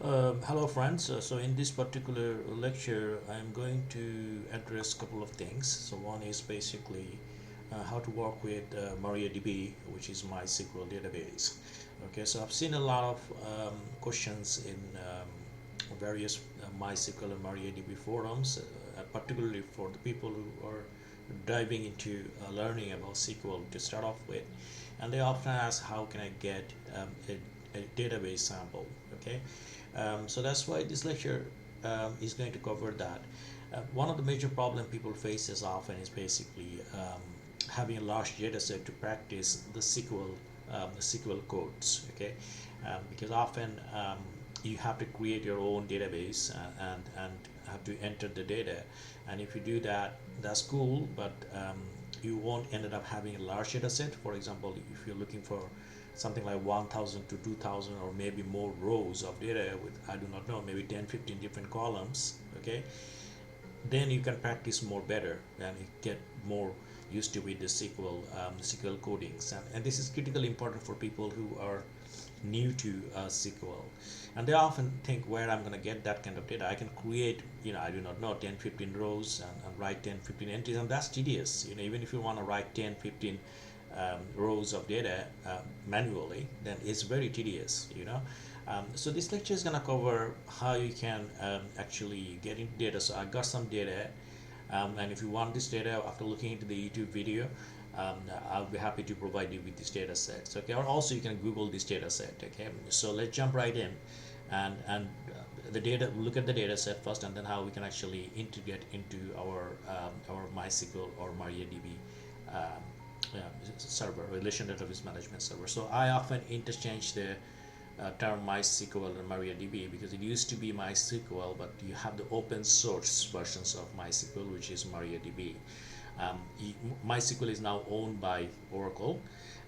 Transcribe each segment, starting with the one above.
Hello friends, so in this particular lecture I'm going to address a couple of things. So one is basically how to work with MariaDB, which is MySQL database. Okay, so I've seen a lot of questions in various MySQL and MariaDB forums, particularly for the people who are diving into learning about SQL to start off with, and they often ask how can I get a database sample. Okay, so that's why this lecture is going to cover that. One of the major problem people face as often is basically having a large data set to practice the SQL codes. Okay, because often you have to create your own database and have to enter the data, and if you do that, that's cool, but you won't end up having a large data set. For example, if you're looking for something like 1000 to 2000 or maybe more rows of data with, I do not know, maybe 10-15 different columns. Okay, then you can practice more better and get more used to with the SQL codings, and this is critically important for people who are new to SQL, and they often think where I'm going to get that kind of data. I can create, I do not know, 10-15 rows and write 10-15 entries, and that's tedious. Even if you want to write 10-15 rows of data manually, then it's very tedious. So this lecture is going to cover how you can actually get into data. So I got some data, and if you want this data after looking into the YouTube video, I'll be happy to provide you with these data sets. Okay, or also you can Google this data set. Okay, so let's jump right in and the data. Look at the data set first, and then how we can actually integrate into our MySQL or MariaDB server, relation database management server. So I often interchange the term MySQL and MariaDB because it used to be MySQL, but you have the open source versions of MySQL, which is MariaDB. MySQL is now owned by Oracle,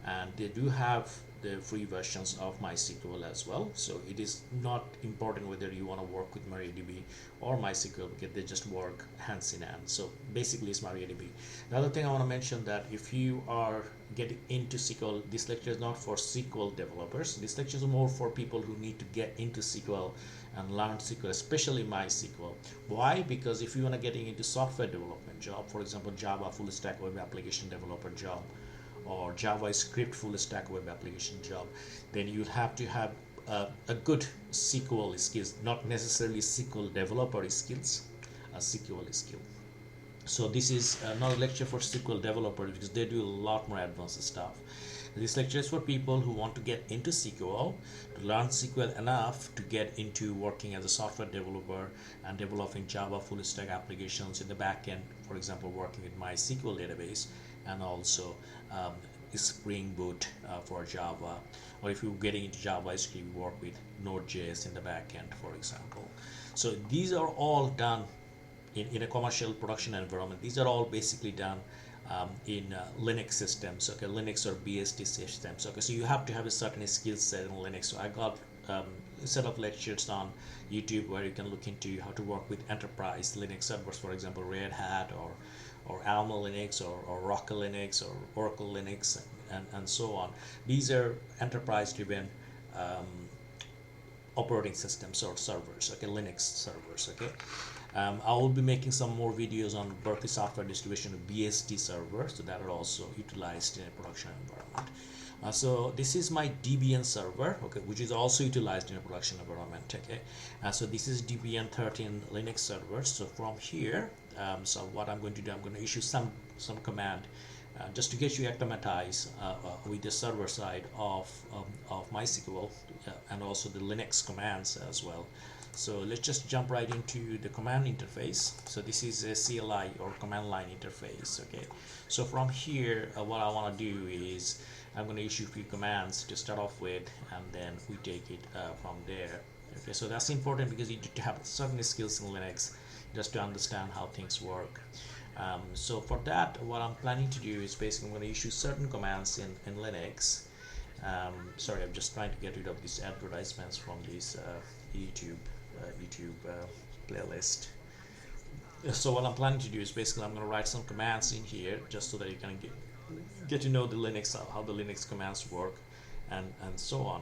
and they do have the free versions of MySQL as well. So it is not important whether you want to work with MariaDB or MySQL, because they just work hands in hand. So basically it's MariaDB. The other thing I want to mention, that if you are getting into SQL, this lecture is not for SQL developers. This lecture is more for people who need to get into SQL and learn SQL, especially MySQL. Why? Because if you want to get into software development job, for example, Java full stack web application developer job, or JavaScript full stack web application job, then you'll have to have a good SQL skills, not necessarily SQL developer skills, a SQL skill. So this is not a lecture for SQL developers because they do a lot more advanced stuff. This lecture is for people who want to get into SQL, to learn SQL enough to get into working as a software developer and developing Java full stack applications in the back end, for example, working with MySQL database, and also Spring Boot for Java, or if you're getting into JavaScript, work with Node.js in the back end, for example. So these are all done in a commercial production environment. These are all basically done in Linux systems, okay, Linux or BSD systems. Okay, so you have to have a certain skill set in Linux. So I got a set of lectures on YouTube where you can look into how to work with enterprise Linux servers, for example, Red Hat or Alma Linux or Rocket Linux or Oracle Linux and so on. These are enterprise driven operating systems or servers, okay, Linux servers. Okay, I will be making some more videos on Berkeley software distribution of BSD servers, so that are also utilized in a production environment. So this is my Debian server, okay, which is also utilized in a production environment. Okay, so this is Debian 13 Linux server. So from here, so what I'm going to do, I'm going to issue some command just to get you acclimatized with the server side of MySQL and also the Linux commands as well. So let's just jump right into the command interface. So this is a CLI or command line interface. Okay, so from here what I want to do is I'm going to issue a few commands to start off with, and then we take it from there. Okay, so that's important because you need to have certain skills in Linux just to understand how things work. So for that, what I'm planning to do is basically I'm going to issue certain commands in Linux. Sorry, I'm just trying to get rid of these advertisements from this YouTube playlist. So what I'm planning to do is basically I'm going to write some commands in here just so that you can get to know the Linux, how the Linux commands work, and so on.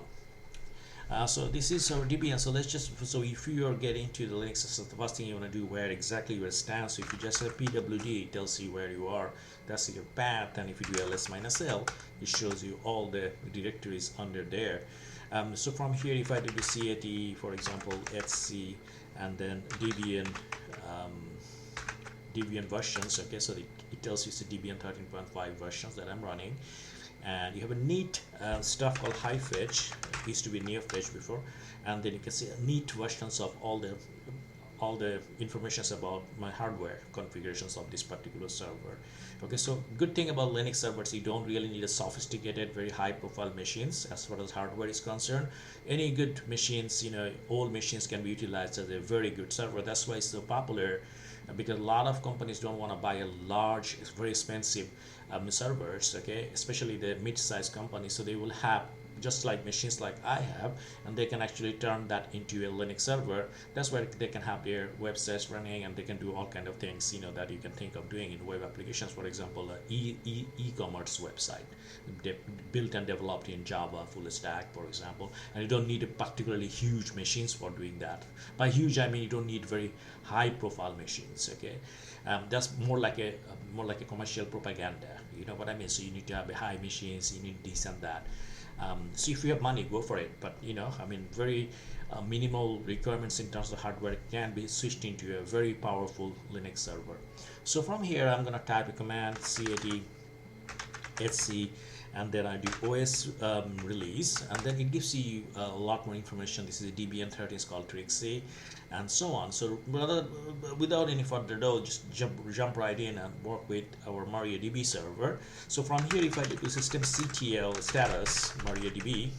So this is our Debian. So let's just, so if you are getting to the Linux, so the first thing you want to do where exactly you stand. So if you just have pwd, it tells you where you are. That's your path. And if you do ls-l, it shows you all the directories under there. So from here, if I do the cat, for example, etc, and then Debian, Debian versions. Okay, so it tells you it's a Debian 13.5 versions that I'm running. And you have a neat stuff called high fetch. It used to be near fetch before, and then you can see neat versions of all the informations about my hardware configurations of this particular server. Okay, so good thing about Linux servers, you don't really need a sophisticated, very high profile machines as far as hardware is concerned. Any good machines, old machines can be utilized as a very good server. That's why it's so popular, because a lot of companies don't want to buy a large, very expensive servers, okay, especially the mid-sized companies. So they will have just like machines like I have, and they can actually turn that into a Linux server. That's where they can have their websites running, and they can do all kind of things, that you can think of doing in web applications. For example, e-commerce website built and developed in Java full stack, for example, and you don't need a particularly huge machines for doing that. By huge, I mean you don't need very high profile machines, okay. That's more like a commercial propaganda, you know what I mean. So you need to have a high machines, you need this and that. So if you have money, go for it. But I mean, very minimal requirements in terms of hardware can be switched into a very powerful Linux server. So from here, I'm going to type a command cat etc, and then I do OS release, and then it gives you a lot more information. This is a Debian 13, it's called Trixie, and so on. So without any further ado, just jump right in and work with our MariaDB server. So from here, if I do systemctl status MariaDB,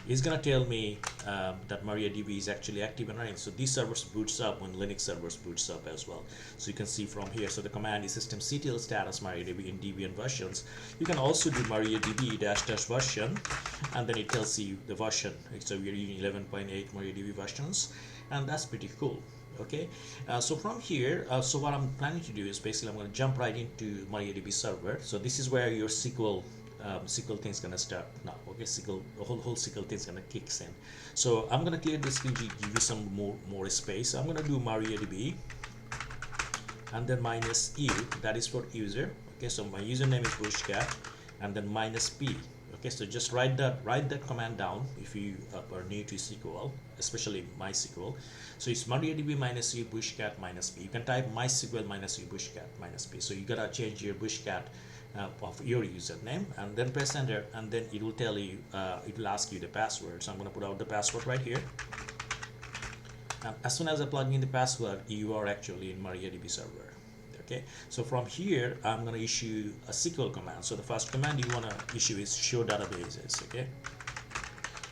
it's gonna tell me that MariaDB is actually active and running. So these servers boots up when Linux servers boots up as well. So you can see from here. So the command is systemctl status MariaDB in Debian versions. You can also do MariaDB -- version, and then it tells you the version. So we're using 11.8 MariaDB versions, and that's pretty cool. Okay, so from here, so what I'm planning to do is basically I'm going to jump right into MariaDB server. So this is where your SQL thing's gonna start now. Okay, the whole SQL thing's gonna kicks in. So I'm gonna clear this screen to give you some more space. I'm gonna do MariaDB and then -u, that is for user. Okay, so my username is bushcat, and then -p. Okay, so just write that command down if you are new to SQL, especially MySQL. So it's MariaDB -u bushcat -p. You can type MySQL -u bushcat -p. So you gotta change your bushcat of your username, and then press enter, and then it will tell you, it will ask you the password. So I'm going to put out the password right here, and as soon as I plug in the password, you are actually in MariaDB server. Okay, so from here I'm going to issue a SQL command. So the first command you want to issue is show databases. Okay,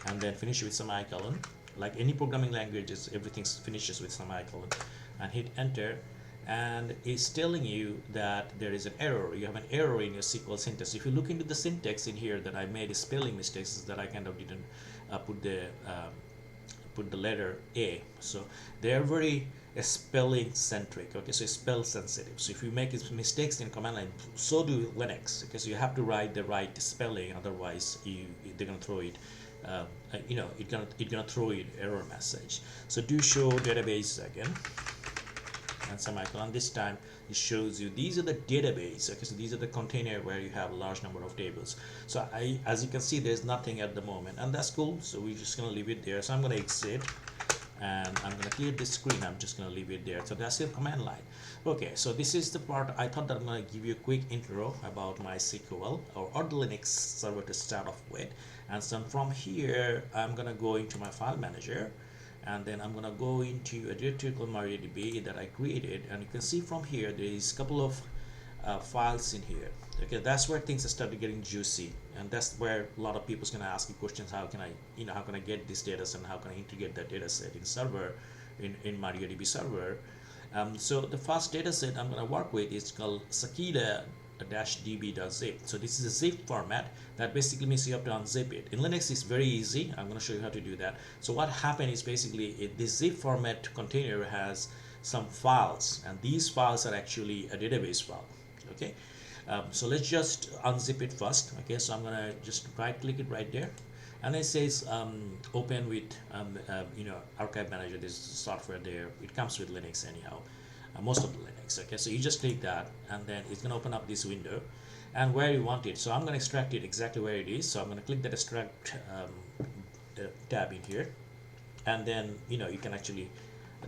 and then finish with semicolon. Like any programming languages, everything finishes with semicolon, and hit enter. And it's telling you that there is an error. You have an error in your SQL syntax. If you look into the syntax in here, that I made spelling mistakes, that I kind of didn't put the letter A. So they are very spelling centric. Okay, so it's spell sensitive. So if you make mistakes in command line, so do Linux. Okay, so you have to write the right spelling, otherwise they're gonna throw it. It's gonna throw you error message. So do show database again, and semicolon. This time it shows you these are the database. Okay, so these are the container where you have a large number of tables. So as you can see, there's nothing at the moment, and that's cool. So we're just gonna leave it there. So I'm gonna exit, and I'm gonna clear this screen. I'm just gonna leave it there. So that's your command line. Okay, so this is the part I thought that I'm gonna give you a quick intro about MySQL or the Linux server to start off with. And so from here, I'm gonna go into my file manager, and then I'm gonna go into a directory called MariaDB that I created, and you can see from here there is a couple of files in here. Okay, that's where things started getting juicy, and that's where a lot of people's gonna ask you questions. How can I get this data set, and how can I integrate that data set in server in MariaDB server? So the first data set I'm gonna work with is called sakida-db.zip. So this is a zip format. That basically means you have to unzip it. In Linux it's very easy. I'm going to show you how to do that. So what happened is basically this zip format container has some files, and these files are actually a database file. Okay, so let's just unzip it first. Okay, so I'm going to just right click it right there, and it says open with archive manager. This software there, it comes with Linux anyhow, most of the Linux. Okay, so you just click that and then it's going to open up this window and where you want it. So I'm going to extract it exactly where it is. So I'm going to click that extract tab in here, and then you can actually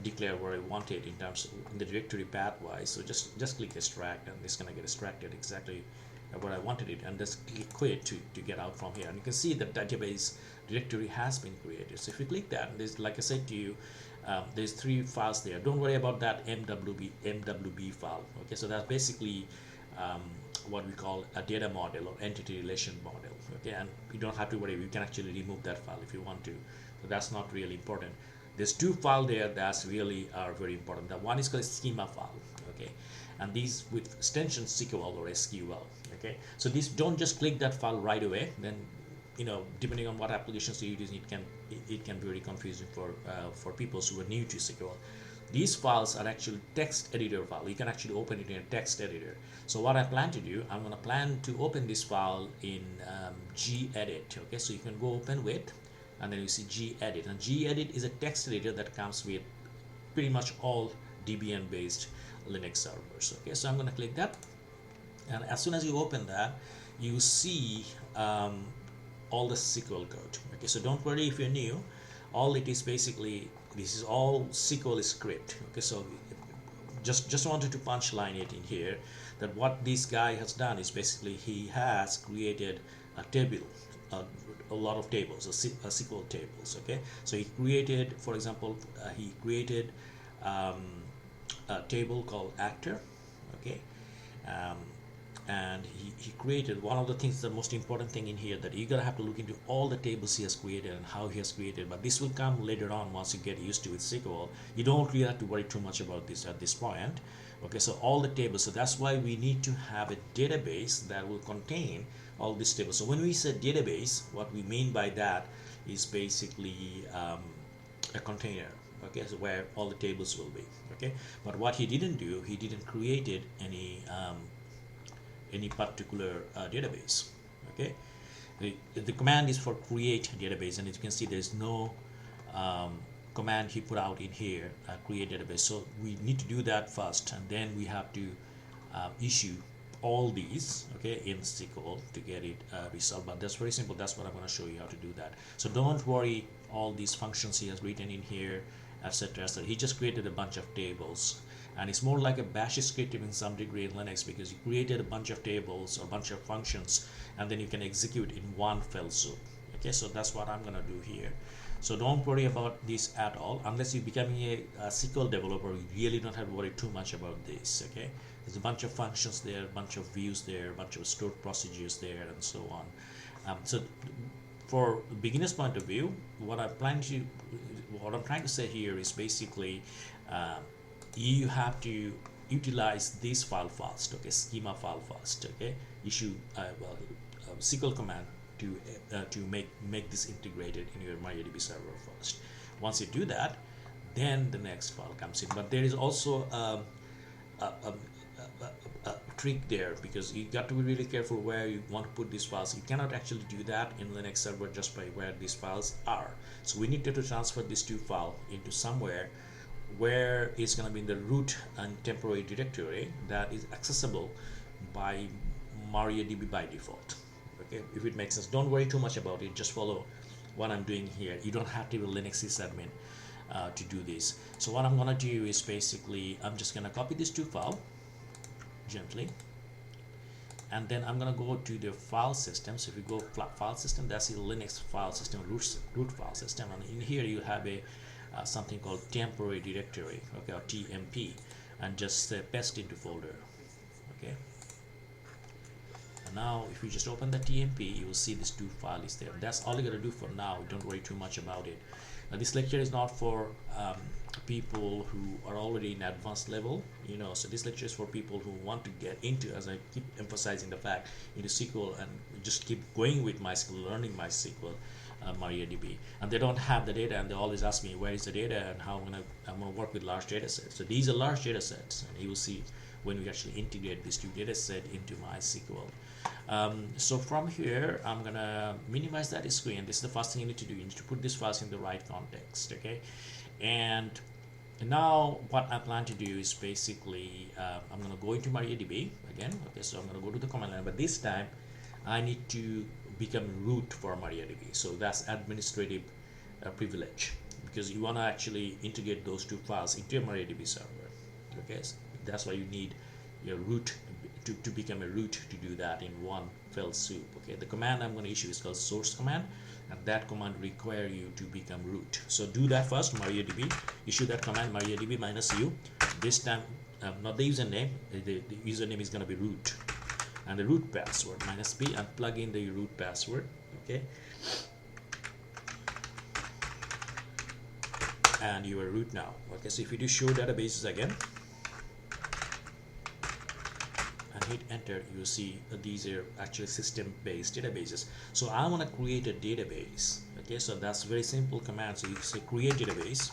declare where I want it in terms of in the directory path wise. So just click extract and it's going to get extracted exactly where I wanted it, and just click quit to get out from here. And you can see the database directory has been created. So if you click that, there's, like I said to you, there's 3 files there. Don't worry about that MWB file. Okay, so that's basically what we call a data model or entity relation model. Okay, and you don't have to worry, you can actually remove that file if you want to. So that's not really important. There's 2 files there that's really are very important. The one is called schema file. Okay, and these with extension SQL or SQL. Okay, so these, don't just click that file right away. Then depending on what applications you're using, it can be very confusing for people who are new to SQL. These files are actually text editor file. You can actually open it in a text editor. So what I plan to do, I'm going to plan to open this file in gedit. Okay, so you can go open with, and then you see gedit, and gedit is a text editor that comes with pretty much all Debian based Linux servers. Okay, so I'm going to click that, and as soon as you open that, you see all the SQL code. Okay, so don't worry if you're new. All it is basically, this is all SQL script. Okay, so just wanted to punchline it in here that what this guy has done is basically he has created a table, a lot of tables, a SQL tables. Okay, so he created, for example, he created a table called actor. Okay, and he created one of the things, the most important thing in here, that you're gonna have to look into all the tables he has created and how he has created, but this will come later on once you get used to it. SQL, you don't really have to worry too much about this at this point. Okay, so all the tables, so that's why we need to have a database that will contain all these tables. So when we say database, what we mean by that is basically a container. Okay, so where all the tables will be. Okay, but what he didn't do, he didn't create any particular database. Okay, the command is for create database, and as you can see, there's no command he put out in here, create database. So we need to do that first, and then we have to issue all these, okay, in SQL to get it resolved. But that's very simple. That's what I'm going to show you how to do that. So don't worry, all these functions he has written in here, etc. So he just created a bunch of tables, and it's more like a bash script in some degree in Linux, because you created a bunch of tables or a bunch of functions, and then you can execute in one fell swoop. Okay, so that's what I'm going to do here. So don't worry about this at all. Unless you're becoming a SQL developer, you really don't have to worry too much about this. Okay, there's a bunch of functions there, a bunch of views there, a bunch of stored procedures there, and so on. So for beginner's point of view, what I'm trying to say here is basically you have to utilize this file first. Okay, schema file first. Okay, issue SQL command to make this integrated in your MariaDB server first. Once you do that, then the next file comes in. But there is also a trick there, because you got to be really careful where you want to put these files. You cannot actually do that in Linux server just by where these files are. So we need to transfer these 2 files into somewhere where it's going to be in the root and temporary directory that is accessible by MariaDB by default. Okay, if it makes sense, don't worry too much about it. Just follow what I'm doing here. You don't have to be a Linux sysadmin to do this. So what I'm going to do is basically I'm just going to copy this 2 files gently, and then I'm going to go to the file system. So if you go file system, that's the Linux file system, root file system, and in here you have a something called temporary directory, okay, or TMP, and just paste into folder. Okay, and now if you just open the TMP, you will see this 2 file is there. That's all you got to do for now. Don't worry too much about it. Now this lecture is not for people who are already in advanced level, so this lecture is for people who want to get into, as I keep emphasizing the fact, into SQL and just keep going with MySQL, learning MySQL, MariaDB, and they don't have the data, and they always ask me where is the data and how I'm gonna work with large data sets. So these are large data sets, and you will see when we actually integrate these two data set into MySQL. So from here, I'm gonna minimize that screen. This is the first thing you need to do. You need to put this files in the right context, okay? And now what I plan to do is basically I'm gonna go into MariaDB again. Okay, so I'm gonna go to the command line, but this time I need to become root for MariaDB. So that's administrative privilege, because you want to actually integrate those two files into your MariaDB server. Okay, so that's why you need your root to become a root to do that in one fell swoop. Okay, the command I'm going to issue is called source command, and that command require you to become root. So do that first. MariaDB, issue that command MariaDB -u. This time not the username, the username is going to be root, and the root password -p, and plug in the root password. Okay, and you are root now. Okay, so if you do show databases again and hit enter, you will see these are actually system-based databases. So I want to create a database. Okay, so that's very simple command. So you say create database,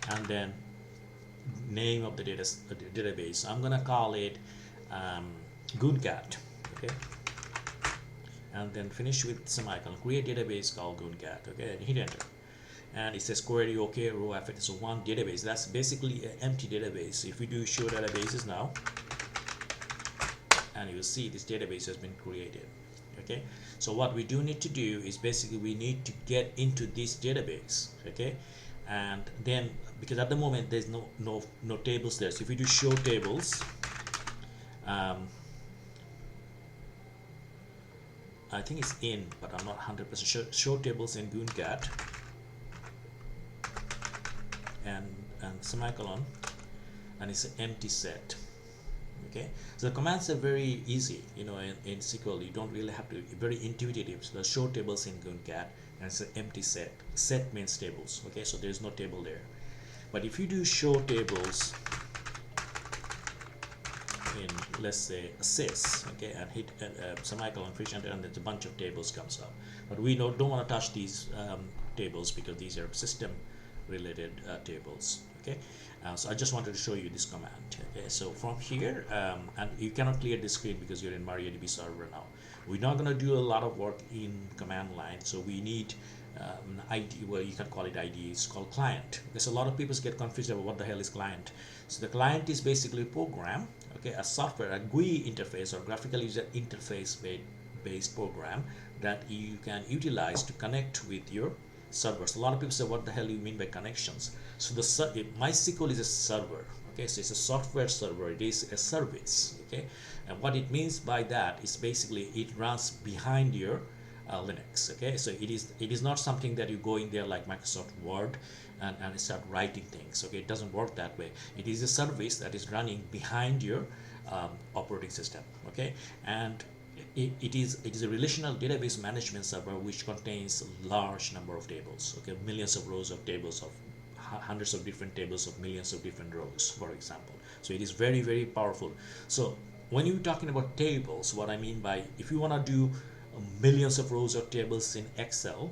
and then name of the database. I'm gonna call it GNCat. Okay, and then finish with semicolon. Create database called GNCat. Okay, and hit enter. And it says query OK row affected. So one database. That's basically an empty database. If we do show databases now, and you will see this database has been created. Okay, so what we do need to do is basically we need to get into this database. Okay, and then because at the moment there's no tables there. So if we do show tables, I think it's in, but I'm not 100% sure. Show tables in GNCat and semicolon, and it's an empty set. Okay, so the commands are very easy, you know, in SQL you don't really have to, very intuitive. So the show tables in GNCat, and it's an empty set. Set means tables. Okay, so there's no table there. But if you do show tables in, let's say, sys, okay, and hit semicolon, finish enter, and then a bunch of tables comes up. But we don't want to touch these tables because these are system related tables. Okay, so I just wanted to show you this command. Okay, so from here, and you cannot clear the screen because you're in MariaDB server now. We're not going to do a lot of work in command line, so we need an ID. Well, you can call it ID. It's called client, because a lot of people get confused about what the hell is client. So the client is basically a program, okay, a software, a GUI interface or graphical user interface based program that you can utilize to connect with your servers. A lot of people say, what the hell do you mean by connections? So the MySQL is a server. Okay, so it's a software server. It is a service. Okay, and what it means by that is basically it runs behind your Linux. Okay, so it is not something that you go in there like Microsoft Word and start writing things. Okay, it doesn't work that way. It is a service that is running behind your operating system. Okay, and it is a relational database management server which contains a large number of tables. Okay, millions of rows of tables, of hundreds of different tables, of millions of different rows, for example. So it is very, very powerful. So when you're talking about tables, what I mean by, if you want to do millions of rows of tables in Excel,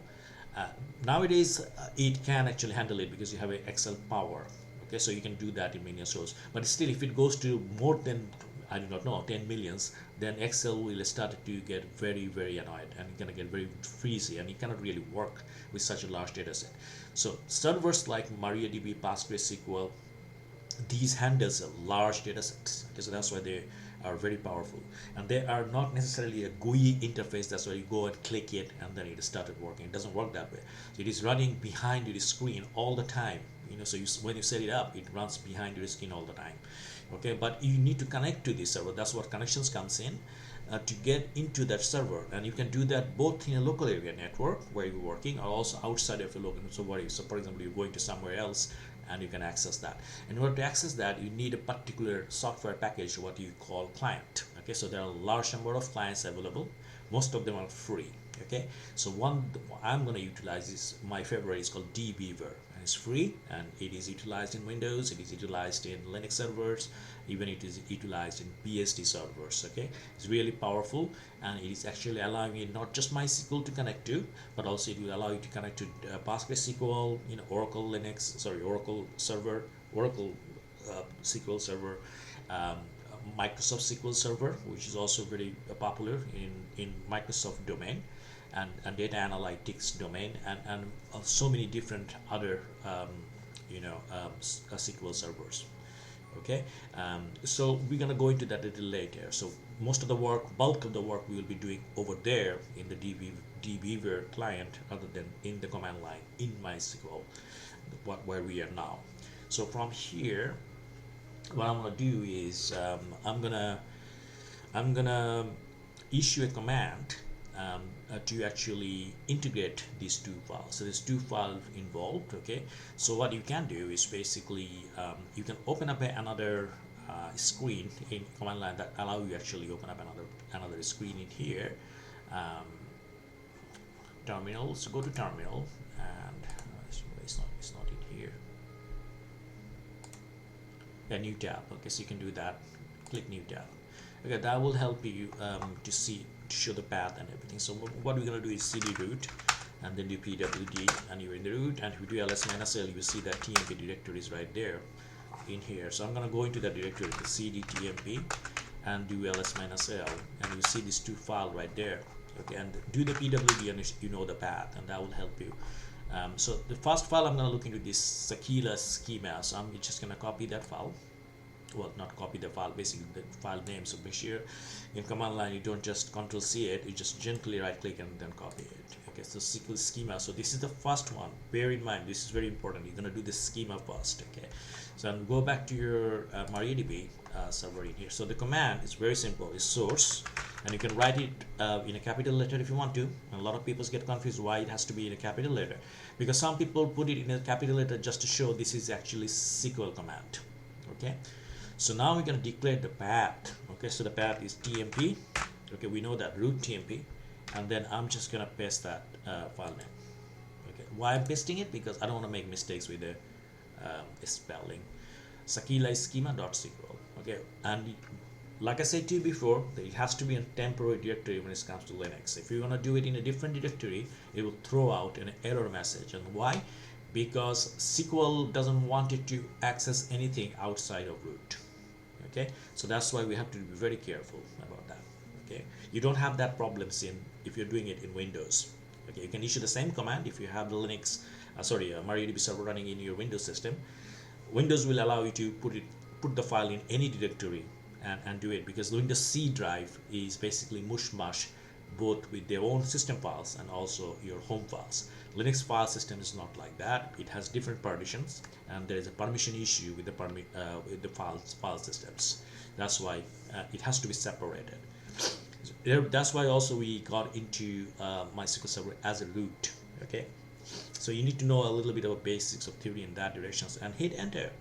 nowadays it can actually handle it because you have an Excel power. Okay, so you can do that in millions of rows. But still, if it goes to more than, I do not know, 10 millions, then Excel will start to get very, very annoyed, and it's gonna get very freezy, and it cannot really work with such a large data set. So servers like MariaDB, PostgreSQL, these handles a large data sets. Okay, so that's why they are very powerful, and they are not necessarily a GUI interface. That's why you go and click it and then it started working. It doesn't work that way. So it is running behind your screen all the time. You know, so when you set it up, it runs behind your screen all the time. Okay, but you need to connect to this server. That's what connections comes in to get into that server, and you can do that both in a local area network where you're working, or also outside of your local. So for example, you're going to somewhere else and you can access that. In order to access that, you need a particular software package, what you call client. Okay, so there are a large number of clients available. Most of them are free. Okay, so one I'm going to utilize is, my favorite is called DBeaver. It's free, and it is utilized in Windows, it is utilized in Linux servers, even it is utilized in BSD servers. Okay, it's really powerful, and it is actually allowing you not just MySQL to connect to, but also it will allow you to connect to PostgreSQL, you know, Oracle server, Oracle SQL Server, um, Microsoft SQL Server, which is also very popular in Microsoft domain, and data analytics domain, and so many different other SQL servers. Okay, so we're gonna go into that a little later. So most of the work, bulk of the work, we will be doing over there in the DBeaver client, other than in the command line in MySQL, where we are now. So from here, what I'm gonna do is I'm gonna issue a command to actually integrate these two files. So there's two files involved. Okay, so what you can do is basically you can open up another screen in command line that allow you actually open up another screen in here. Terminal. So go to terminal, and it's not in here. A new tab. Okay, so you can do that. Click new tab. Okay, that will help you to show the path and everything. So what we're going to do is cd root, and then do pwd, and you're in the root, and if you do ls-l, you will see that tmp directory is right there in here. So I'm going to go into that directory, the cd tmp, and do ls-l, and you see these two files right there. Okay, and do the pwd, and you know the path, and that will help you. So the first file, I'm going to look into this Sakila schema, so I'm just going to copy that file. Well, not copy the file, basically the file name. So make sure in command line you don't just Control C it, you just gently right click and then copy it. Okay, so SQL schema. So this is the first one. Bear in mind, this is very important. You're going to do the schema first. Okay, so and go back to your MariaDB server in here. So the command is very simple. It's source, and you can write it in a capital letter if you want to. And a lot of people get confused why it has to be in a capital letter, because some people put it in a capital letter just to show this is actually SQL command. Okay. So now we're going to declare the path. Okay, so the path is tmp. Okay, we know that root tmp, and then I'm just going to paste that file name. Okay, why I'm pasting it? Because I don't want to make mistakes with the spelling. Sakila schema.sql. Okay, and like I said to you before, it has to be a temporary directory when it comes to Linux. If you want to do it in a different directory, it will throw out an error message. And why? Because SQL doesn't want it to access anything outside of root. Okay, so that's why we have to be very careful about that. Okay, you don't have that problems if you're doing it in Windows. Okay, you can issue the same command if you have the Linux, MariaDB server running in your Windows system. Windows will allow you to put the file in any directory and do it, because Windows C drive is basically mush both with their own system files and also your home files. Linux file system is not like that. It has different partitions, and there is a permission issue with the file systems. That's why it has to be separated. That's why also we got into MySQL Server as a root. Okay, so you need to know a little bit of basics of theory in that directions, and hit enter,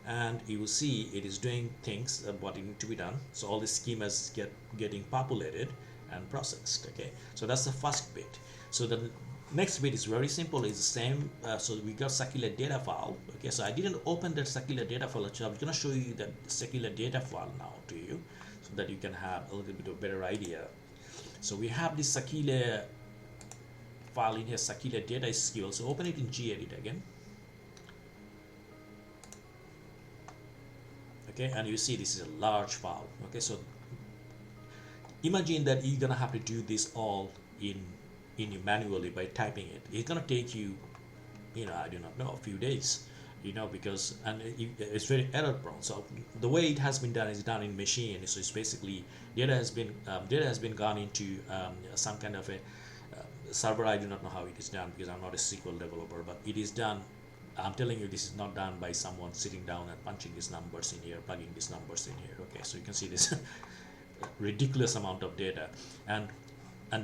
and you will see it is doing things what need to be done. So all the schemas getting populated and processed. Okay, so that's the first bit. So the next bit is very simple. It's the same. So we got Sakila data file. Okay, so I didn't open that Sakila data file. So I'm going to show you that Sakila data file now to you, so that you can have a little bit of better idea. So we have this Sakila file in here, Sakila data SQL. So open it in gedit again. Okay, and you see this is a large file. Okay, so imagine that you're gonna have to do this all in manually by typing it. It's gonna take you, I do not know, a few days, because it's very error prone. So the way it has been done is done in machine. So it's basically data has been gone into some kind of a server. I do not know how it is done because I'm not a SQL developer, but it is done. I'm telling you, this is not done by someone sitting down and punching these numbers in here, plugging these numbers in here. Okay, so you can see this ridiculous amount of data and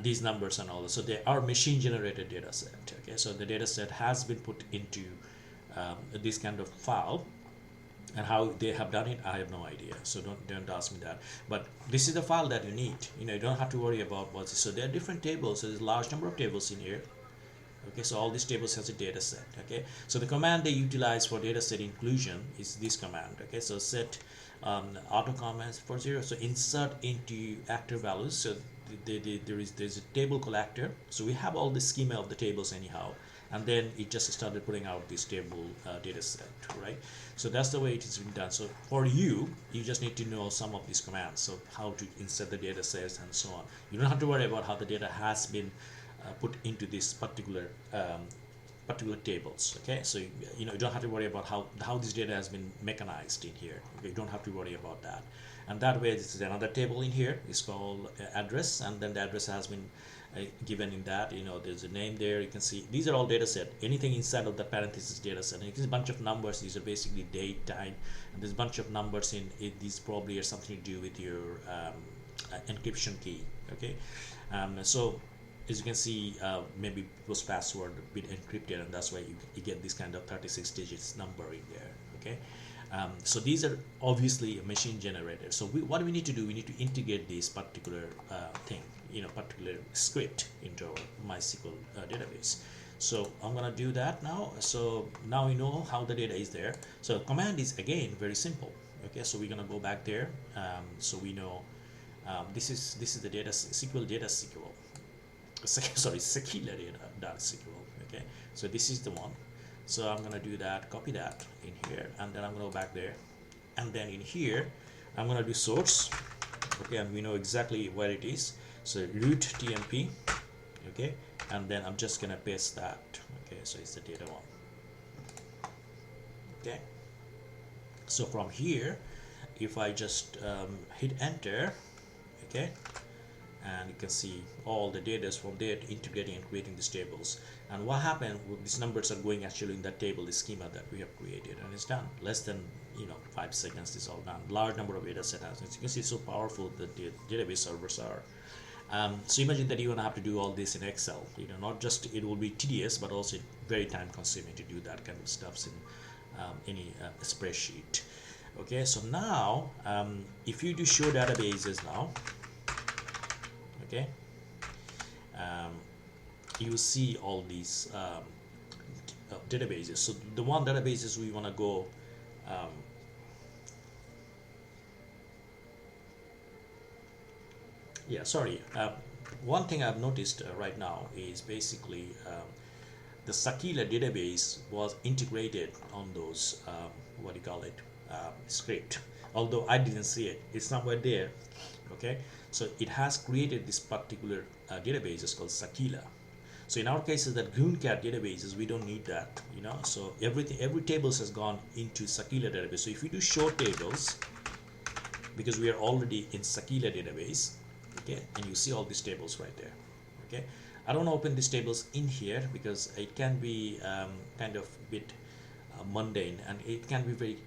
these numbers and all this. So they are machine generated data set. Okay, so the data set has been put into this kind of file, and how they have done it, I have no idea. So don't ask me that. But this is the file that you need. You don't have to worry about what's this. So there are different tables. So there's a large number of tables in here. Okay, so all these tables has a data set. Okay, so the command they utilize for data set inclusion is this command. Okay, so set auto comments for 0. So insert into actor values. So there's a table called actor. So we have all the schema of the tables anyhow, and then it just started putting out this table data set, right? So that's the way it has been done. So for you just need to know some of these commands, so how to insert the data sets and so on. You don't have to worry about how the data has been put into this particular tables. Okay, so you don't have to worry about how this data has been mechanized in here. Okay, you don't have to worry about that. And that way, this is another table in here. It's called address, and then the address has been given in that. There's a name there. You can see these are all data set. Anything inside of the parenthesis data set. And there's a bunch of numbers. These are basically date, time, and there's a bunch of numbers in it. These probably are something to do with your encryption key. Okay, so as you can see, maybe people's password a bit encrypted, and that's why you get this kind of 36 digits number in there. Okay, so these are obviously machine generated. So what we need to do, we need to integrate this particular thing, particular script into our MySQL database. So I'm gonna do that now. So now we know how the data is there. So command is again very simple. Okay, so we're gonna go back there. So we know this is the data SQL data SQL. Sorry, Sakila data.SQL. Okay, so this is the one. So I'm gonna do that, copy that in here, and then I'm gonna go back there, and then in here I'm gonna do source. Okay, and we know exactly where it is. So root tmp. Okay, and then I'm just gonna paste that. Okay, so it's the data one. Okay, so from here, if I just hit enter, okay, and you can see all the data from there integrating and creating these tables. And what happened, these numbers are going actually in that table, the schema that we have created, and it's done. Less than 5 seconds, it's all done. Large number of data sets. As you can see, it's so powerful that the database servers are. So imagine that you're gonna have to do all this in Excel. Not just it will be tedious, but also very time consuming to do that kind of stuff in any spreadsheet. Okay, so now if you do show databases now, okay, you will see all these databases. So the one databases we want to go one thing I've noticed right now is basically the Sakila database was integrated on those script, although I didn't see it. It's not right there. Okay, so it has created this particular database. It's called Sakila. So in our cases, that GNU databases, we don't need that. So every tables has gone into Sakila database. So if we do show tables, because we are already in Sakila database, okay, and you see all these tables right there. Okay, I don't open these tables in here because it can be kind of a bit mundane, and it can be very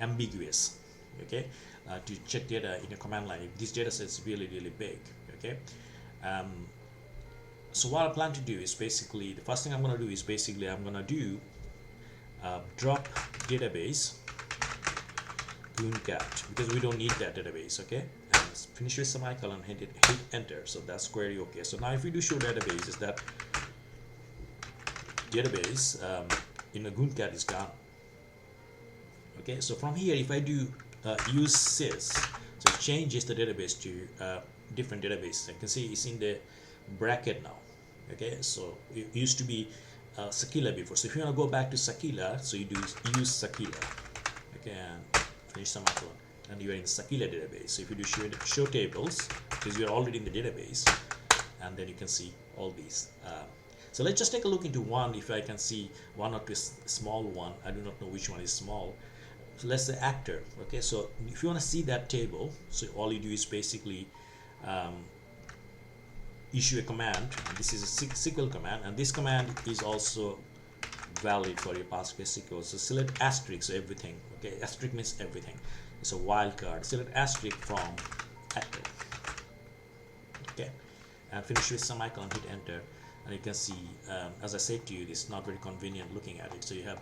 ambiguous. Okay, to check data in a command line if this data set is really big. Okay, so what I plan to do is basically, the first thing I'm going to do is basically I'm going to do drop database GNU-cat, because we don't need that database. Okay, and finish with semicolon and hit enter. So that's query. Okay, so now if we do show database, is that database in the GNU-cat is gone. Okay, so from here, if I do use sys, so it changes the database to different database. You can see it's in the bracket now. Okay, so it used to be Sakila before. So if you want to go back to Sakila, so you do use Sakila. Okay, and finish semicolon, and you are in the Sakila database. So if you do show tables, because you are already in the database, and then you can see all these. So let's just take a look into one. If I can see one or two small one, I do not know which one is small. So let's say actor. Okay, so if you want to see that table, so all you do is basically issue a command. This is a SQL command, and this command is also valid for your PostgreSQL. So select asterisk, so everything. Okay, asterisk means everything. It's a wildcard. Select asterisk from actor. Okay, and finish with semicolon, hit enter, and you can see, as I said to you, it's not very convenient looking at it. So you have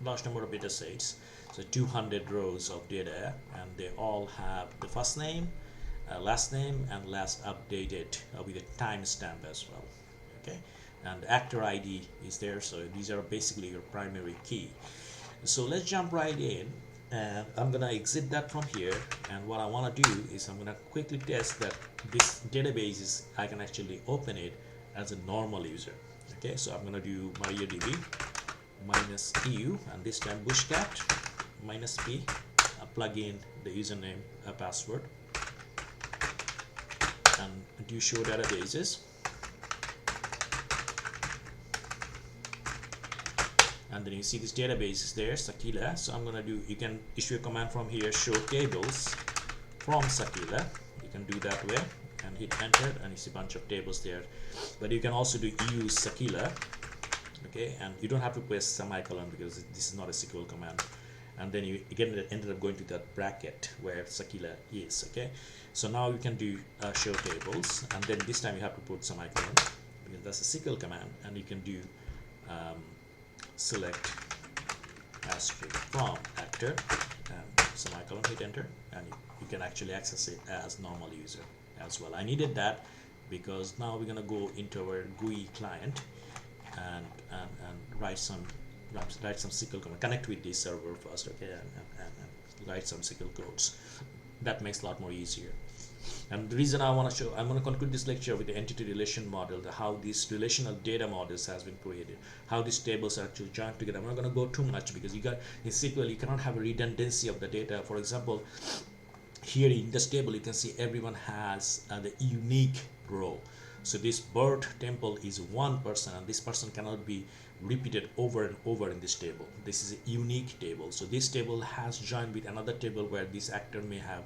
large number of data sets. So 200 rows of data, and they all have the first name, last name, and last updated with a timestamp as well. Okay, and the actor ID is there. So these are basically your primary key. So let's jump right in, and I'm gonna exit that from here. And what I want to do is I'm gonna quickly test that this database is, I can actually open it as a normal user. Okay, so I'm gonna do MariaDB -u, and this time bushcat -p, plug in the username, password, and do show databases. And then you see this database is there, Sakila. So I'm gonna do, you can issue a command from here, show tables from Sakila. You can do that way and hit enter, and you see a bunch of tables there. But you can also do use Sakila, okay, and you don't have to press semicolon because this is not a SQL command. And then you again ended up going to that bracket where Sakila is. Okay, so now you can do show tables, and then this time you have to put semicolon because that's a SQL command, and you can do select asterisk from actor and semicolon, hit enter, and you can actually access it as normal user as well. I needed that because now we're gonna go into our GUI client and write some SQL command, connect with this server first, okay, and write some SQL codes. That makes a lot more easier. And the reason I want to show, I'm going to conclude this lecture with the entity relation model, how these relational data models has been created, how these tables are actually joined together. I'm not going to go too much because you got in SQL you cannot have a redundancy of the data. For example, here in this table you can see everyone has the unique row. So this bird temple is one person, and this person cannot be repeated over and over in this table. This is a unique table. So this table has joined with another table where this actor may have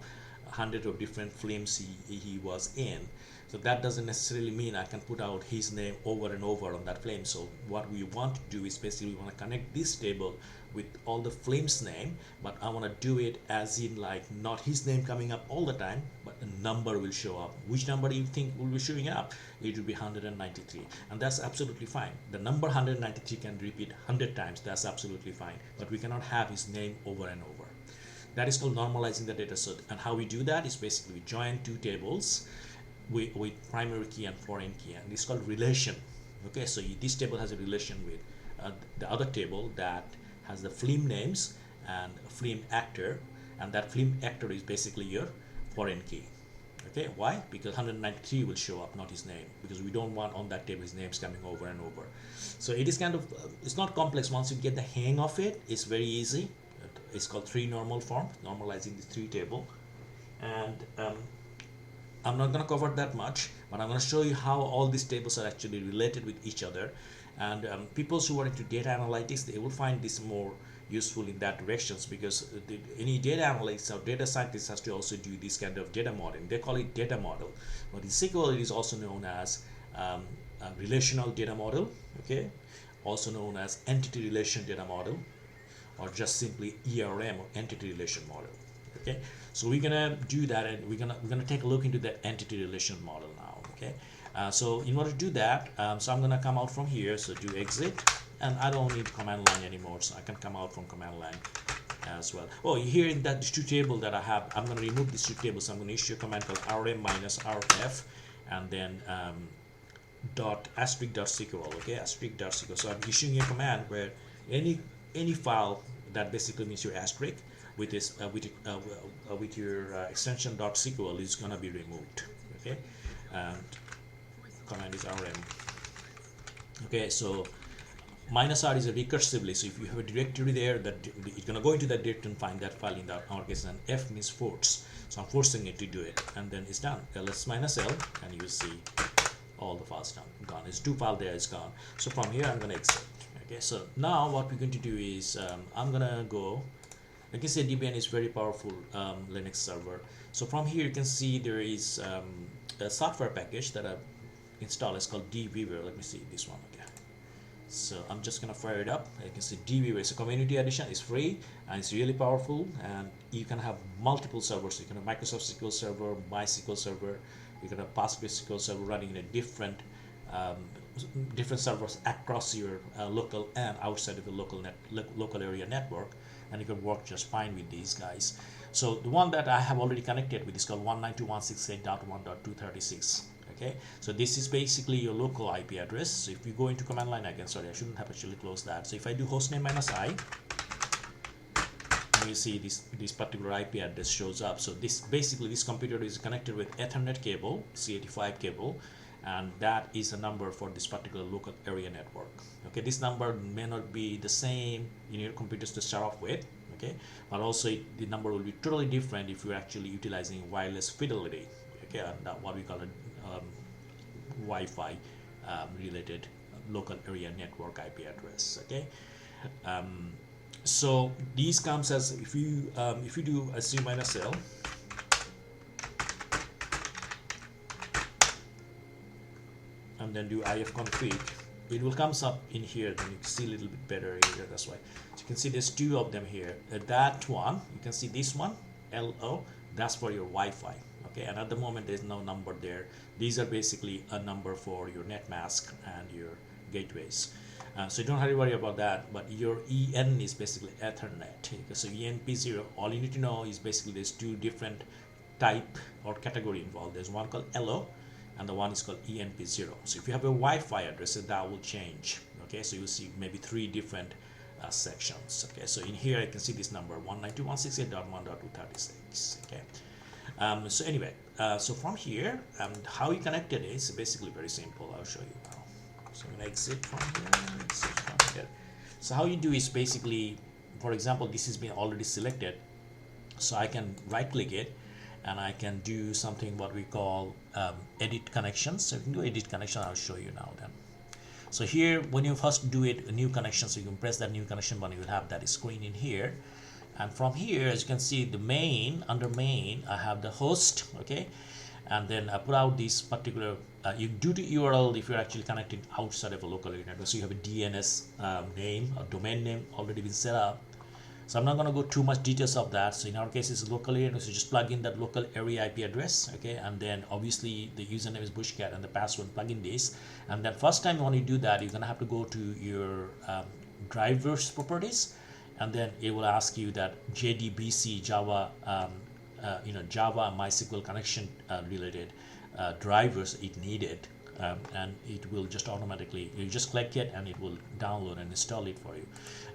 hundreds of different films he was in. So that doesn't necessarily mean I can put out his name over and over on that film. So what we want to do is basically we want to connect this table with all the films name, but I want to do it as in like not his name coming up all the time, but a number will show up. Which number do you think will be showing up? It will be 193, and that's absolutely fine. The number 193 can repeat 100 times, that's absolutely fine, but we cannot have his name over and over. That is called normalizing the data set. And how we do that is basically we join two tables with primary key and foreign key, and it's called relation. Okay, so this table has a relation with the other table that has the film names and film actor, and that film actor is basically your foreign key. Okay, why? Because 193 will show up, not his name, because we don't want on that table his names coming over and over. So it is kind of, it's not complex. Once you get the hang of it, it's very easy. It's called three normal form, normalizing the three table. And I'm not going to cover that much, but I'm going to show you how all these tables are actually related with each other. And people who are into data analytics, they will find this more useful in that directions, because any data analytics or data scientist has to also do this kind of data modeling. They call it data model, but in SQL it is also known as a relational data model, okay, also known as entity relation data model, or just simply ERM, or entity relation model. Okay, so we're gonna do that, and we're gonna take a look into the entity relation model now. Okay, so in order to do that, so I'm gonna come out from here. So do exit, and I don't need command line anymore, so I can come out from command line as well. Oh, here in that two table that I have, I'm gonna remove these two tables. So I'm gonna issue a command called rm-rf, and then ***SQL. Okay, ***SQL. So I'm issuing a command where any file that basically means your asterisk with this with your extension .sql is gonna be removed. Okay, and command is rm. Okay, so -r is a recursively. So if you have a directory there, that it's gonna go into that directory and find that file in our case. And f means force, so I'm forcing it to do it, and then it's done. ls -l, and you see all the files gone. It's two file there, it's gone. So from here I'm gonna exit. Okay, so now what we're going to do is I'm gonna go. Like I said, Debian is very powerful Linux server. So from here you can see there is a software package that I've installed. It's called DBeaver. Let me see this one. Okay, so I'm just gonna fire it up. You can see DBeaver. It's a community edition. It's free and it's really powerful. And you can have multiple servers. You can have Microsoft SQL Server, MySQL Server. You can have PostgreSQL Server running in a different servers across your local and outside of the local area network, and you can work just fine with these guys. So the one that I have already connected with is called 192.168.1.236. Okay, so this is basically your local IP address. So if you go into command line again, sorry, I shouldn't have actually closed that. So if I do hostname -i, you see this particular IP address shows up. So this computer is connected with Ethernet cable, C85 cable, and that is a number for this particular local area network. Okay, this number may not be the same in your computers to start off with, okay, but also the number will be totally different if you're actually utilizing wireless fidelity, okay, and what we call a Wi-Fi related local area network IP address. Okay, so these comes as if you do a -l and then do ifconfig, it will comes up in here. Then you can see a little bit better here. That's why. So you can see there's two of them here. That one, you can see this one, LO, that's for your Wi-Fi. Okay, and at the moment there's no number there. These are basically a number for your net mask and your gateways. So you don't have to worry about that, but your EN is basically Ethernet. Okay, so ENP0, all you need to know is basically there's two different type or category involved. There's one called LO and the one is called ENP0. So if you have a Wi-Fi address, that will change. Okay, so you'll see maybe three different sections. Okay, so in here I can see this number 192.168.1.236. Okay, so anyway, so from here, how you connect it is basically very simple. I'll show you now. So I'm gonna exit from here, So how you do is basically, for example, this has been already selected, so I can right click it and I can do something what we call edit connections. So you can do edit connection. I'll show you now then. So here, when you first do it, a new connection, so you can press that new connection button, you will have that screen in here. And from here, as you can see, the main, under main, I have the host, okay? And then I put out this particular, you do the URL if you're actually connecting outside of a local area network. So you have a DNS name, a domain name already been set up. So I'm not going to go too much details of that. So in our case, it's a local area, so just plug in that local area IP address, okay? And then obviously the username is bushcat and the password, plug in this. And then first time when you do that, you're going to have to go to your drivers properties, and then it will ask you that JDBC Java, Java MySQL connection related drivers it needed, and it will just automatically, you just click it and it will download and install it for you.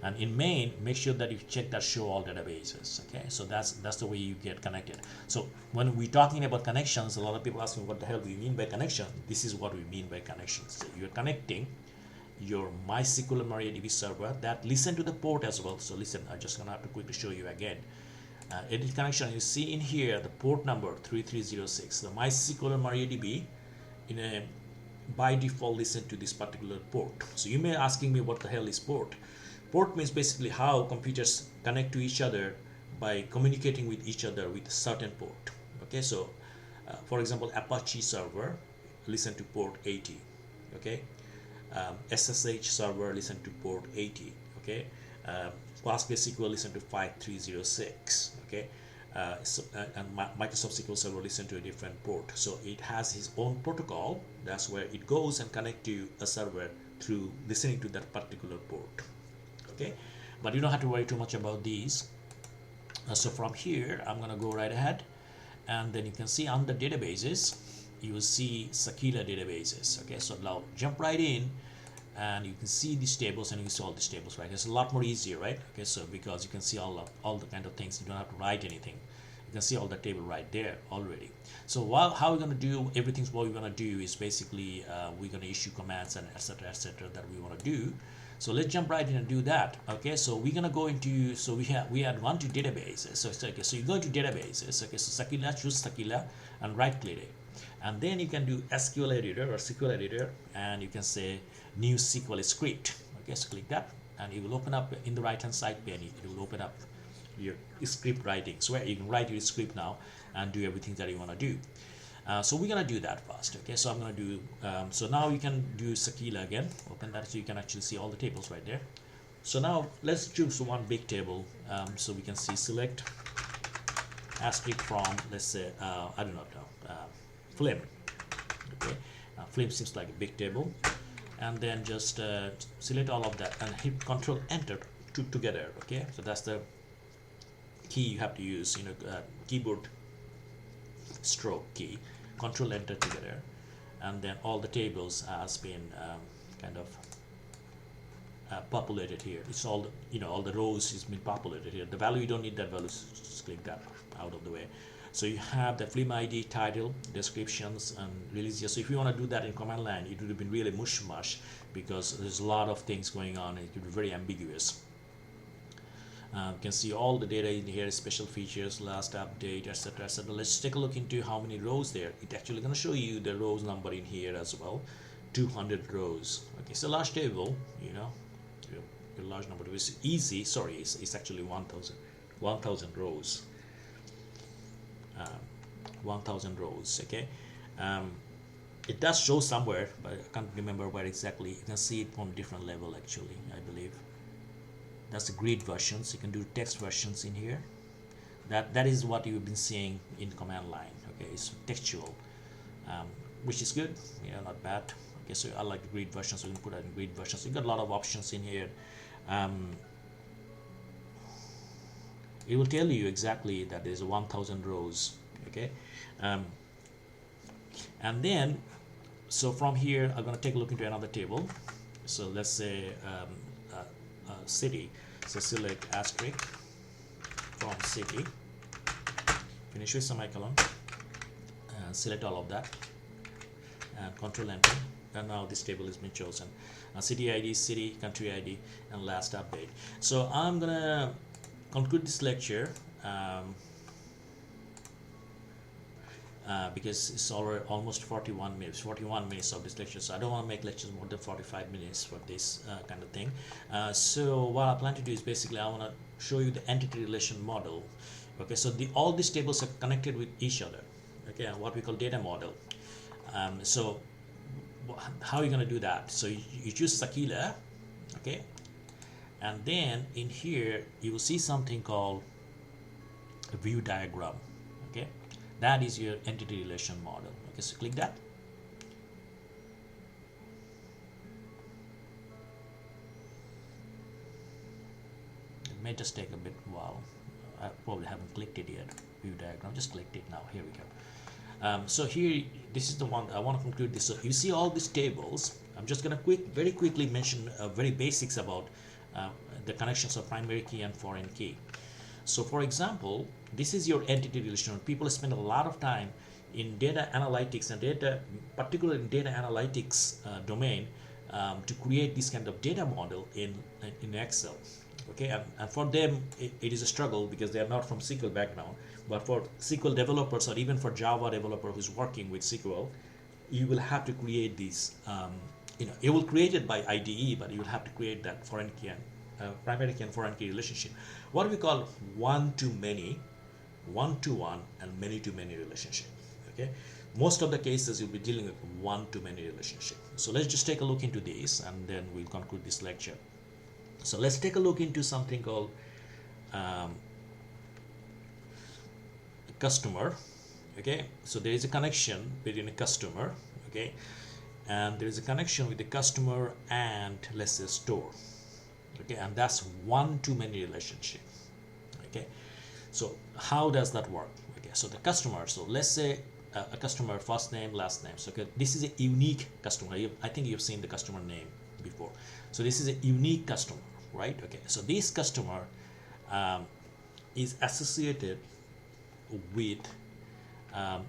And in main, make sure that you check that show all databases. Okay, so that's the way you get connected. So when we're talking about connections, a lot of people ask me, what the hell do you mean by connection? This is what we mean by connections. So you're connecting your MySQL MariaDB server that listen to the port as well. So listen, I'm just gonna have to quickly show you again. Edit connection, you see in here the port number 3306. The MySQL MariaDB in a by default listen to this particular port. So you may be asking me, what the hell is port? Port means basically how computers connect to each other by communicating with each other with a certain port. Okay, so for example, Apache server listen to port 80. Okay, SSH server listen to port 80. Okay, class-based SQL listen to 5306. Okay, and Microsoft SQL Server listen to a different port. So it has its own protocol. That's where it goes and connect to a server through listening to that particular port. Okay, but you don't have to worry too much about these. So from here, I'm gonna go right ahead, and then you can see on the databases, you will see Sakila databases. Okay, so now jump right in, and you can see these tables, and you can see all these tables, right? It's a lot more easier, right? Okay, so because you can see all the kind of things, you don't have to write anything. You can see all the table right there already. So how we're going to do everything, what we're going to do is basically we're going to issue commands and etc that we want to do. So let's jump right in and do that. Okay, so we're going to go into, so we had one to databases. So okay, so you go to databases. Okay, so Sakila, choose Sakila and right click it. And then you can do SQL editor or SQL editor, and you can say new SQL script. Okay, so click that, and it will open up in the right hand side pane. It will open up your script writing, so where you can write your script now and do everything that you want to do. So we're gonna do that first. Okay, so I'm gonna do so now you can do Sakila again, open that, so you can actually see all the tables right there. So now let's choose one big table, so we can see select asterisk from, let's say I don't know, Flame. Okay, Flame seems like a big table, and then just select all of that and hit Control Enter together. Okay, so that's the key you have to use, keyboard stroke key. Control Enter together, and then all the tables has been kind of populated here. It's all the, all the rows has been populated here. The value, you don't need that value, just click that out of the way. So you have the film ID, title, descriptions, and release year. So if you want to do that in command line, it would have been really mush because there's a lot of things going on. It could be very ambiguous. You can see all the data in here, special features, last update, etc., etc. Let's take a look into how many rows there. It's actually going to show you the rows number in here as well. 200 rows. Okay, so large table, you know, a large number is easy. Sorry, it's actually 1,000 rows. 1,000 rows. Okay, it does show somewhere, but I can't remember where exactly. You can see it from different level actually, I believe. That's the grid versions. You can do text versions in here. That is what you've been seeing in command line. Okay, it's textual, which is good. Yeah, not bad. Okay, so I like the grid versions. So you can put that in grid versions. You got a lot of options in here. It will tell you exactly that there's 1,000 rows. Okay, and then so from here I'm going to take a look into another table. So let's say city. So select asterisk from city, finish with semicolon, and select all of that, and control enter, and now this table has been chosen. City ID, city, country ID, and last update. So I'm gonna conclude this lecture because it's already almost 41 minutes of this lecture, so I don't want to make lectures more than 45 minutes for this kind of thing. So what I plan to do is basically I want to show you the entity relation model. Okay, so all these tables are connected with each other. Okay, and what we call data model. So how are you going to do that? So you choose Sakila, okay, and then in here you will see something called a view diagram. Okay, that is your entity relation model. Okay, so click that. It may just take a bit while. I probably haven't clicked it yet. View diagram, just clicked it now. Here we go. So here, this is the one I want to conclude this. So you see all these tables. I'm just going to very quickly mention very basics about the connections of primary key and foreign key. So for example, this is your entity relation. People spend a lot of time in data analytics and particularly in data analytics domain to create this kind of data model in Excel. Okay, and for them it is a struggle because they are not from SQL background. But for SQL developers or even for Java developer who's working with SQL, you will have to create these. You will create it by IDE, but you will have to create that foreign key and primary key and foreign key relationship. What we call one-to-many, one-to-one, and many-to-many relationship. Okay, most of the cases you'll be dealing with one-to-many relationship. So let's just take a look into this, and then we'll conclude this lecture. So let's take a look into something called customer. Okay, so there is a connection between a customer, okay, and there is a connection with the customer and let's say store. Okay, and that's one-to-many relationship. Okay, so how does that work? Okay, so the customer, so let's say a customer first name, last name. So okay, this is a unique customer. I think you've seen the customer name before. So this is a unique customer, right? Okay, so this customer is associated with a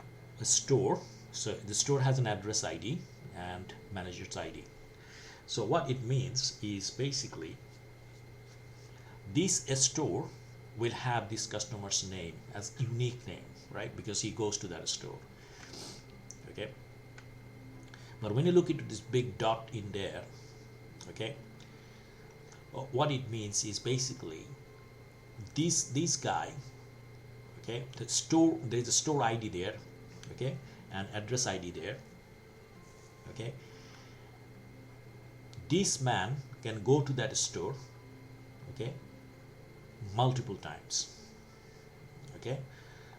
store. So the store has an address ID and manager's ID. So what it means is basically this store will have this customer's name as unique name, right? Because he goes to that store. Okay. But when you look into this big dot in there, okay, what it means is basically this guy, okay, the store, there is a store ID there, okay, and address ID there, okay. This man can go to that store, okay, multiple times, okay,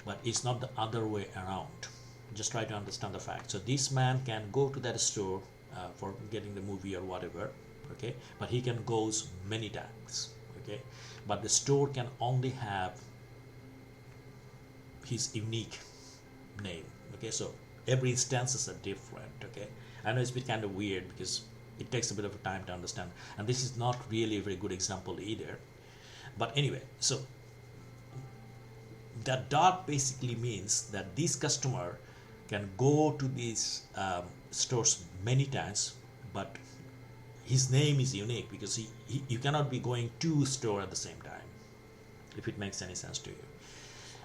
but it's not the other way around. Just try to understand the fact. So this man can go to that store for getting the movie or whatever, okay, but he can go many times, okay, but the store can only have his unique name, okay. So every instances are different, okay. I know it's a bit kind of weird because it takes a bit of time to understand, and this is not really a very good example either. But anyway, so that dot basically means that this customer can go to these stores many times, but his name is unique because you cannot be going to store at the same time, if it makes any sense to you.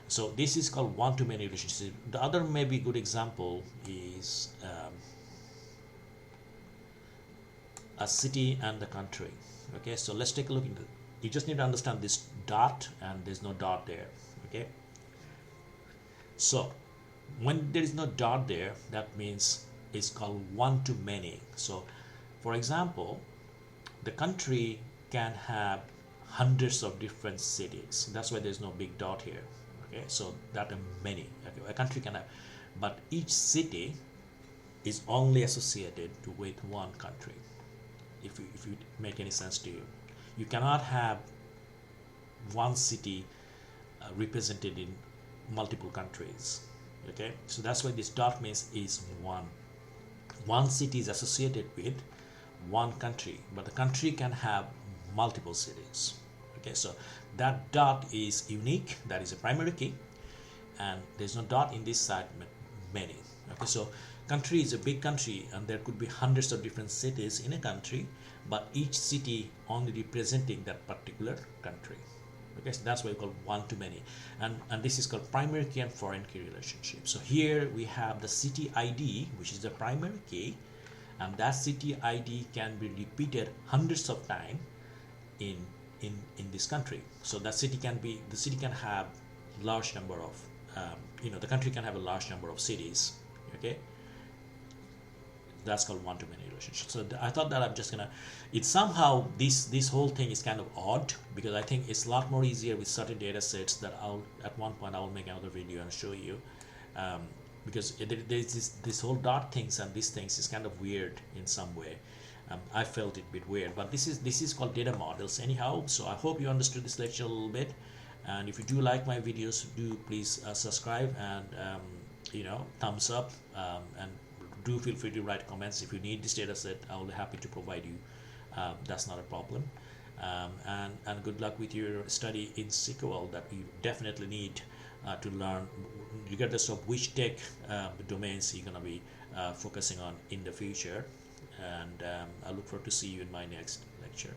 So this is called one-to-many relationship. The other maybe good example is a city and the country. Okay, so let's take a look into. You just need to understand this dot, and there's no dot there. Okay, so when there is no dot there, that means it's called one-to-many. So for example, the country can have hundreds of different cities. That's why there's no big dot here. Okay, so that are many. Okay, a country can have, but each city is only associated with one country. If you make any sense to you, you cannot have one city represented in multiple countries. Okay, so that's why this dot means is one. One city is associated with one country, but the country can have multiple cities. Okay, so that dot is unique. That is a primary key, and there's no dot in this side, many. Okay, so country is a big country, and there could be hundreds of different cities in a country, but each city only representing that particular country. Okay, so that's why we call one-to-many, and this is called primary key and foreign key relationship. So here we have the city ID, which is the primary key, and that city ID can be repeated hundreds of times in this country. So that city can have large number of the country can have a large number of cities. Okay, that's called one-to-many relationship. So I thought that I'm just gonna, it's somehow this whole thing is kind of odd, because I think it's a lot more easier with certain data sets that I'll at one point I will make another video and show you, because there's this whole dot things and these things is kind of weird in some way. I felt it a bit weird, but this is called data models anyhow. So I hope you understood this lecture a little bit, and if you do like my videos, do please subscribe and thumbs up, and do feel free to write comments. If you need this data set, I will be happy to provide you. That's not a problem. And good luck with your study in SQL that you definitely need to learn, regardless of which tech domains you're going to be focusing on in the future. And I look forward to see you in my next lecture.